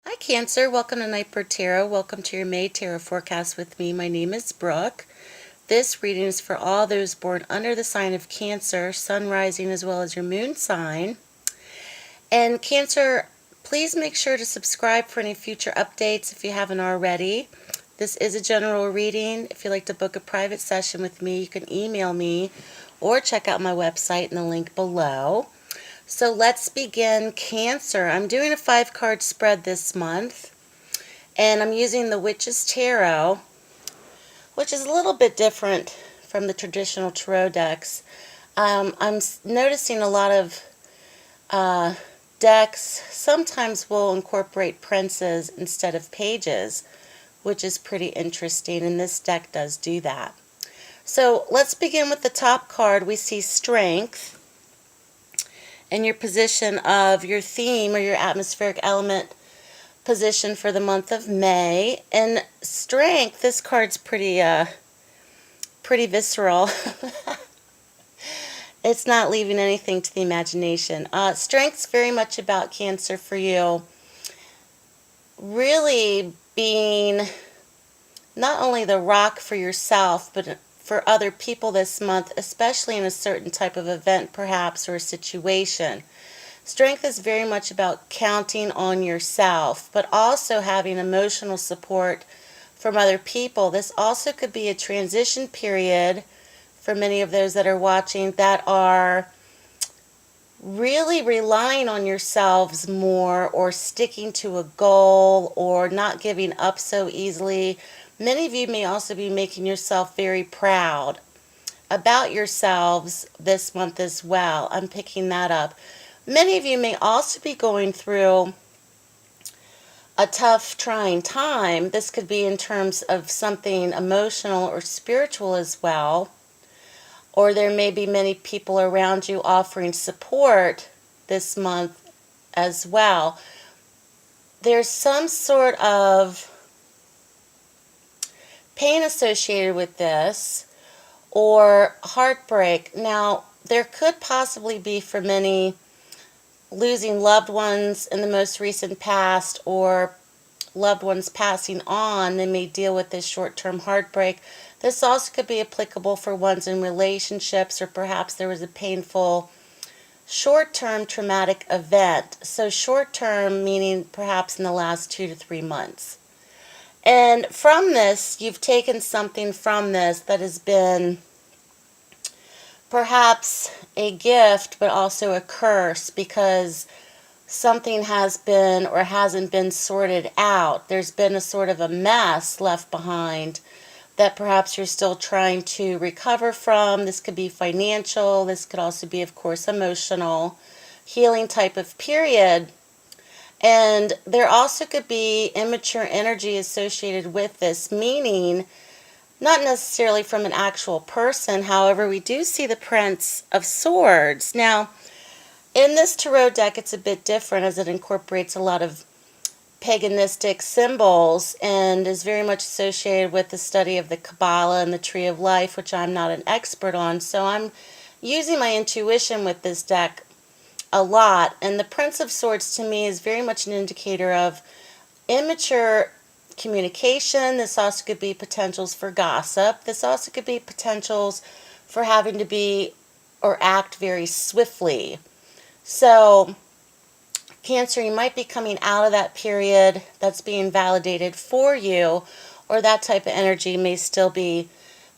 Hi Cancer, welcome to Nightbird Tarot. Welcome to your May Tarot forecast with me. My name is Brooke. This reading is for all those born under the sign of Cancer, Sun rising as well as your moon sign. And Cancer, please make sure to subscribe for any future updates if you haven't already. This is a general reading. If you'd like to book a private session with me, you can email me or check out my website in the link below. So let's begin Cancer. I'm doing a 5-card spread this month, and I'm using the Witch's Tarot, which is a little bit different from the traditional tarot decks. I'm noticing a lot of decks sometimes will incorporate princes instead of pages, which is pretty interesting, and this deck does do that. So let's begin with the top card. We see Strength. And your position of your theme or your atmospheric element position for the month of May. And Strength, this card's pretty visceral. It's not leaving anything to the imagination. Strength's very much about Cancer for you. Really being not only the rock for yourself, but for other people this month, especially in a certain type of event perhaps or a situation. Strength is very much about counting on yourself, but also having emotional support from other people. This also could be a transition period for many of those that are watching that are really relying on yourselves more or sticking to a goal or not giving up so easily. Many of you may also be making yourself very proud about yourselves this month as well. I'm picking that up. Many of you may also be going through a tough, trying time. This could be in terms of something emotional or spiritual as well. Or there may be many people around you offering support this month as well. There's some sort of pain associated with this or heartbreak. Now, there could possibly be for many losing loved ones in the most recent past or loved ones passing on. They may deal with this short-term heartbreak. This also could be applicable for ones in relationships, or perhaps there was a painful short-term traumatic event. So short-term meaning perhaps in the last 2 to 3 months. And from this, you've taken something from this that has been perhaps a gift, but also a curse, because something has been or hasn't been sorted out. There's been a sort of a mess left behind that perhaps you're still trying to recover from. This could be financial. This could also be, of course, emotional, healing type of period. And there also could be immature energy associated with this, meaning not necessarily from an actual person. However, we do see the Prince of Swords. Now, in this tarot deck, it's a bit different as it incorporates a lot of paganistic symbols and is very much associated with the study of the Kabbalah and the Tree of Life, which I'm not an expert on. So I'm using my intuition with this deck a lot. And the Prince of Swords to me is very much an indicator of immature communication. This also could be potentials for gossip. This also could be potentials for having to be or act very swiftly. So Cancer, you might be coming out of that period that's being validated for you, or that type of energy may still be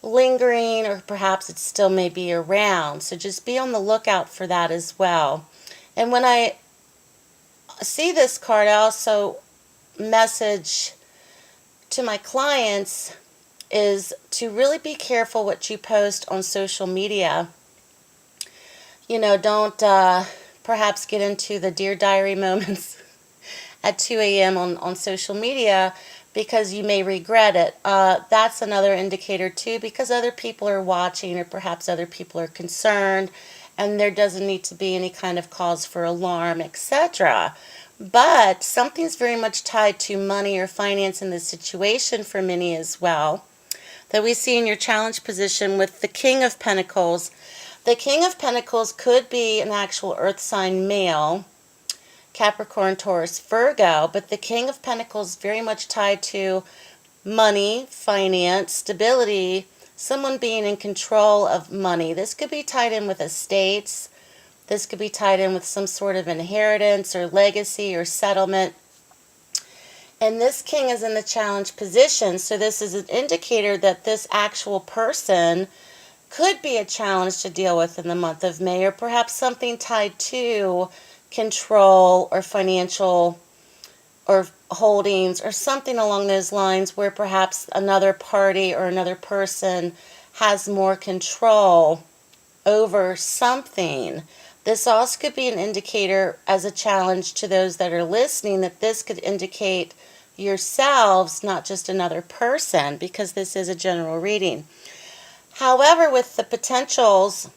lingering, or perhaps it still may be around. So just be on the lookout for that as well. And when I see this card, I also message to my clients is to really be careful what you post on social media. You know, don't perhaps get into the Dear Diary moments at 2 a.m. on social media, because you may regret it. That's another indicator too, because other people are watching, or perhaps other people are concerned, and there doesn't need to be any kind of cause for alarm, etc. But something's very much tied to money or finance in this situation for many as well, that we see in your challenge position with the King of Pentacles. The King of Pentacles could be an actual earth sign male. Capricorn, Taurus, Virgo, but the King of Pentacles is very much tied to money, finance, stability, someone being in control of money. This could be tied in with estates. This could be tied in with some sort of inheritance or legacy or settlement. And this king is in the challenge position, so this is an indicator that this actual person could be a challenge to deal with in the month of May, or perhaps something tied to control or financial or holdings or something along those lines, where perhaps another party or another person has more control over something. This also could be an indicator as a challenge to those that are listening, that this could indicate yourselves, not just another person, because this is a general reading. However, with the potentials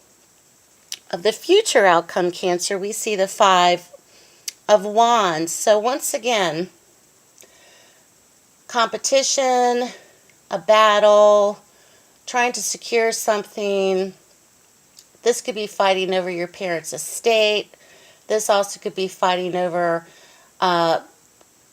of the future outcome, Cancer, we see the Five of Wands. So once again, competition, a battle, trying to secure something. This could be fighting over your parents' estate. This also could be fighting over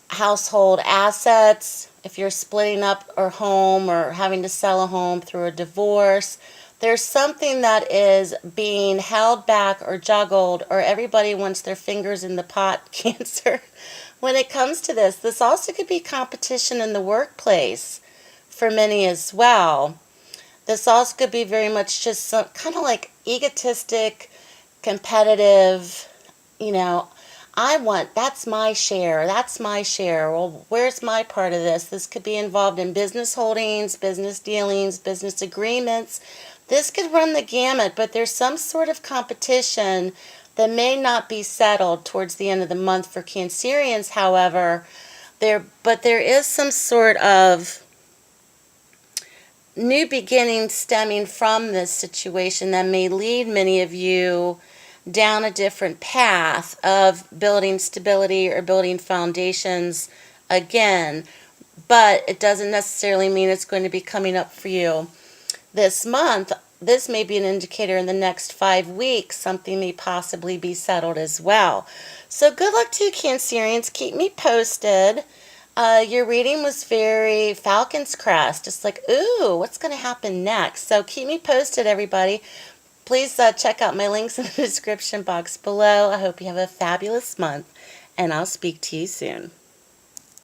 household assets. If you're splitting up a home or having to sell a home through a divorce, there's something that is being held back or juggled, or everybody wants their fingers in the pot, Cancer. When it comes to this, this also could be competition in the workplace for many as well. This also could be very much just some kind of like egotistic, competitive, that's my share, well, where's my part of this? This could be involved in business holdings, business dealings, business agreements. This could run the gamut, but there's some sort of competition that may not be settled towards the end of the month for Cancerians, however. There is some sort of new beginning stemming from this situation that may lead many of you down a different path of building stability or building foundations again. But it doesn't necessarily mean it's going to be coming up for you this month. This may be an indicator in the next 5 weeks something may possibly be settled as well. So good luck to you, Cancerians. Keep me posted. Your reading was very Falcon's Crest. Just like, ooh, what's going to happen next? So keep me posted, everybody. Please check out my links in the description box below. I hope you have a fabulous month, and I'll speak to you soon.